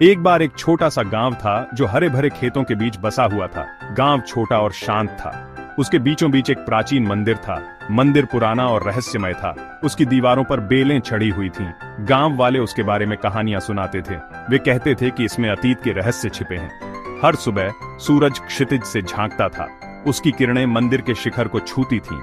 एक बार एक छोटा सा गांव था जो हरे भरे खेतों के बीच बसा हुआ था। गांव छोटा और शांत था। उसके बीचों बीच एक प्राचीन मंदिर था। मंदिर पुराना और रहस्यमय था। उसकी दीवारों पर बेलें चढ़ी हुई थीं। गांव वाले उसके बारे में कहानियां सुनाते थे। वे कहते थे कि इसमें अतीत के रहस्य छिपे हैं। हर सुबह सूरज क्षितिज से झांकता था। उसकी किरणें मंदिर के शिखर को छूती थीं।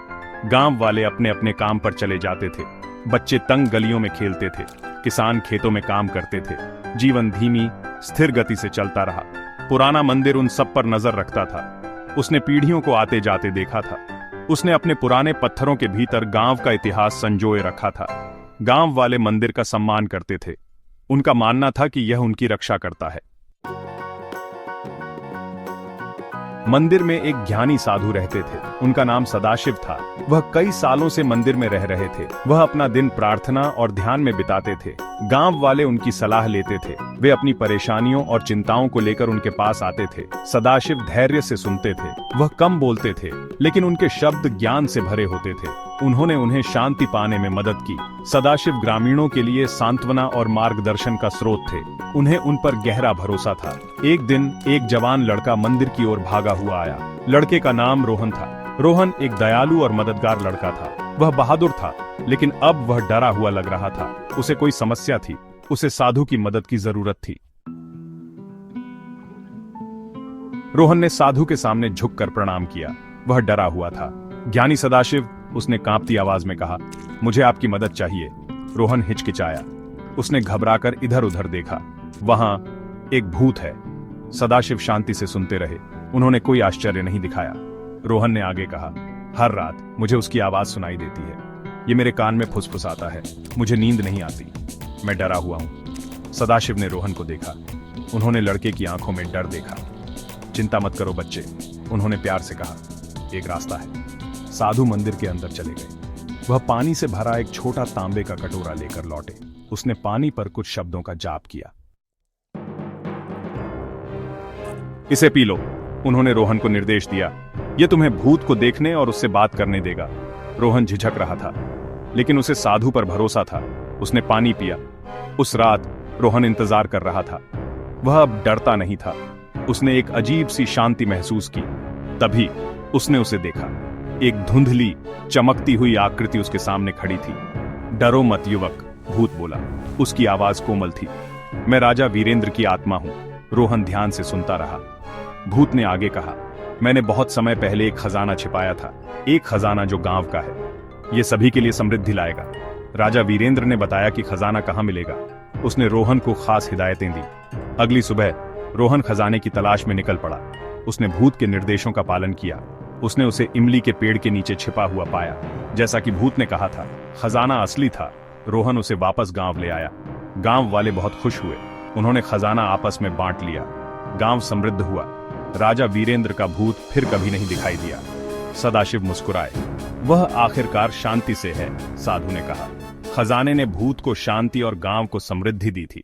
गांव वाले अपने अपने काम पर चले जाते थे। बच्चे तंग गलियों में खेलते थे। किसान खेतों में काम करते थे। जीवन धीमी स्थिर गति से चलता रहा। पुराना मंदिर उन सब पर नजर रखता था। उसने पीढ़ियों को आते जाते देखा था। उसने अपने पुराने पत्थरों के भीतर गांव का इतिहास संजोए रखा था। गांव वाले मंदिर का सम्मान करते थे। उनका मानना था कि यह उनकी रक्षा करता है। मंदिर में एक ज्ञानी साधु रहते थे। उनका नाम सदाशिव था। वह कई सालों से मंदिर में रह रहे थे। वह अपना दिन प्रार्थना और ध्यान में बिताते थे। गांव वाले उनकी सलाह लेते थे। वे अपनी परेशानियों और चिंताओं को लेकर उनके पास आते थे। सदाशिव धैर्य से सुनते थे। वह कम बोलते थे, लेकिन उनके शब्द ज्ञान से भरे होते थे। उन्होंने उन्हें शांति पाने में मदद की। सदाशिव ग्रामीणों के लिए सांत्वना और मार्गदर्शन का स्रोत थे। उन्हें उन पर गहरा भरोसा था। एक दिन एक जवान लड़का मंदिर की ओर भागा हुआ आया। लड़के का नाम रोहन था। रोहन एक दयालु और मददगार लड़का था। वह बहादुर था, लेकिन अब वह डरा हुआ लग रहा था। उसे कोई समस्या थी। उसे साधु की मदद की जरूरत थी। रोहन ने साधु के सामने झुककर प्रणाम किया। वह डरा हुआ था। ज्ञानी सदाशिव, उसने कांपती आवाज में कहा, मुझे आपकी मदद चाहिए। रोहन हिचकिचाया। उसने घबराकर इधर उधर देखा। वहां एक भूत है। सदाशिव शांति से सुनते रहे। उन्होंने कोई आश्चर्य नहीं दिखाया। रोहन ने आगे कहा, हर रात मुझे उसकी आवाज सुनाई देती है। ये मेरे कान में फुसफुसाता है। मुझे नींद नहीं आती। मैं डरा हुआ हूं। सदाशिव ने रोहन को देखा। उन्होंने लड़के की आंखों में डर देखा। चिंता मत करो बच्चे, उन्होंने प्यार से कहा, एक रास्ता है। साधु मंदिर के अंदर चले गए। वह पानी से भरा एक छोटा तांबे का कटोरा लेकर लौटे। उसने पानी पर कुछ शब्दों का जाप किया। इसे पी लो, उन्होंने रोहन को निर्देश दिया। यह तुम्हें भूत को देखने और उससे बात करने देगा। रोहन झिझक रहा था, लेकिन उसे साधु पर भरोसा था। उसने पानी पिया। उस रात रोहन इंतजार कर रहा था। वह अब डरता नहीं था। उसने एक अजीब सी शांति महसूस की। तभी उसने उसे देखा। एक धुंधली चमकती हुई आकृति उसके सामने खड़ी थी। डरो मत युवक, भूत बोला। उसकी आवाज कोमल थी। मैं राजा वीरेंद्र की आत्मा हूं। रोहन ध्यान से सुनता रहा। भूत ने आगे कहा, मैंने बहुत समय पहले एक खजाना छिपाया था। एक खजाना जो गांव का है। यह सभी के लिए समृद्धि लाएगा। राजा वीरेंद्र ने बताया कि खजाना कहां मिलेगा। उसने रोहन को खास हिदायतें दी। अगली सुबह रोहन खजाने की तलाश में निकल पड़ा। उसने भूत के निर्देशों का पालन किया। उसने उसे इमली के पेड़ के नीचे छिपा हुआ पाया। जैसा कि भूत ने कहा था, खजाना असली था। रोहन उसे वापस गांव ले आया। गांव वाले बहुत खुश हुए। उन्होंने खजाना आपस में बांट लिया। गांव समृद्ध हुआ। राजा वीरेंद्र का भूत फिर कभी नहीं दिखाई दिया। सदाशिव मुस्कुराए। वह आखिरकार शांति से है, साधु ने कहा। खजाने ने भूत को शांति और गांव को समृद्धि दी थी।